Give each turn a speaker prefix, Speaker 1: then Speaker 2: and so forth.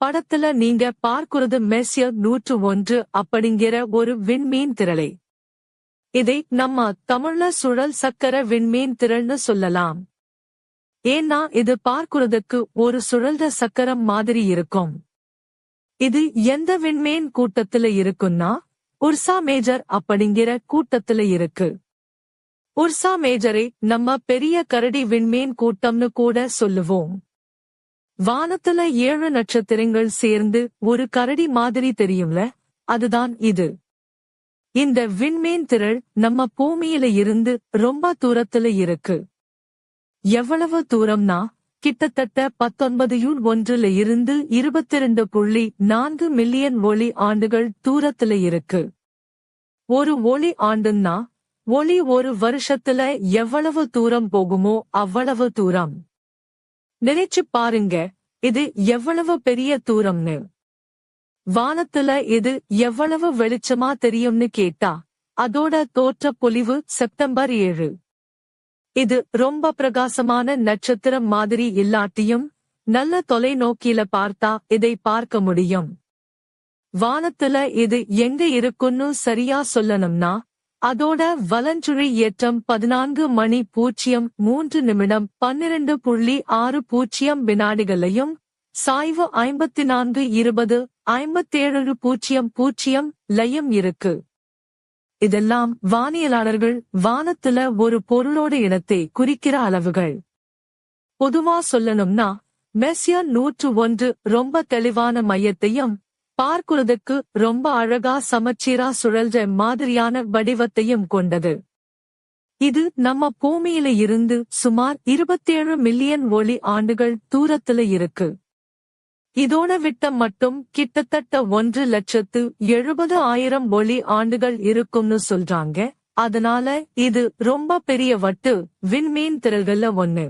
Speaker 1: படத்துல நீங்க பார்க்கிறது மெர்சியர் 101 அப்படிங்கிற ஒரு விண்மீன் திரளை. இதை நம்ம தமிழ்ல சுழல் சக்கர விண்மீன் திரள்னு சொல்லலாம். ஏன்னா இது பார்க்கிறதுக்கு ஒரு சுழல்ற சக்கரம் மாதிரி இருக்கும். இது எந்த விண்மீன் கூட்டத்துல இருக்குன்னா உர்சா மேஜர் அப்படிங்கிற கூட்டத்துல இருக்கு. உர்சா மேஜரை நம்ம பெரிய கரடி விண்மீன் கூட்டம்னு கூட சொல்லுவோம். வானத்துல 7 நட்சத்திரங்கள் சேர்ந்து ஒரு கரடி மாதிரி தெரியும்ல, அதுதான் இது. இந்த விண்மீன் திரள் நம்ம பூமியில இருந்து ரொம்ப தூரத்துல இருக்கு. எவ்வளவு தூரம்னா கிட்டத்தட்ட 19.1 இருந்து 22.4 மில்லியன் ஒளி ஆண்டுகள் தூரத்துல இருக்கு. ஒரு ஒளி ஆண்டுன்னா ஒளி ஒரு வருஷத்துல எவ்வளவு தூரம் போகுமோ அவ்வளவு தூரம். நினைச்சு பாருங்க, இது எவ்வளவு பெரிய தூரம்னு. வானத்துல இது எவ்வளவு வெளிச்சமா தெரியும்னு கேட்டா அதோட தோற்ற பொலிவு செப்டம்பர் 7. இது ரொம்ப பிரகாசமான நட்சத்திரம் மாதிரி இல்லாட்டியும் நல்ல தொலைநோக்கில பார்த்தா இதை பார்க்க முடியும். வானத்துல இது எங்க இருக்குன்னு சரியா சொல்லணும்னா அதோட வலஞ்சுழி ஏற்றம் 14:03 12.60 வினாடிகளையும் சாய்வு 54:20 லயம் இருக்கு. இதெல்லாம் வானியலாளர்கள் வானத்துல ஒரு பொருளோட இடத்தை குறிக்கிற அளவுகள். பொதுவா சொல்லணும்னா மெர்சியர் 101 ரொம்ப தெளிவான மையத்தையும் பார்க்கிறதுக்கு ரொம்ப அழகா சமச்சீரா சுழல்ற மாதிரியான வடிவத்தையும் கொண்டது. இது நம்ம பூமியில இருந்து சுமார் 27 மில்லியன் ஒளி ஆண்டுகள் தூரத்துல இருக்கு. இதோட விட்டம் மட்டும் கிட்டத்தட்ட 1,70,000 ஒளி ஆண்டுகள் இருக்கும்னு சொல்றாங்க. அதனால இது ரொம்ப பெரிய வட்டு விண்மீன் திரள்கள்ல ஒண்ணு.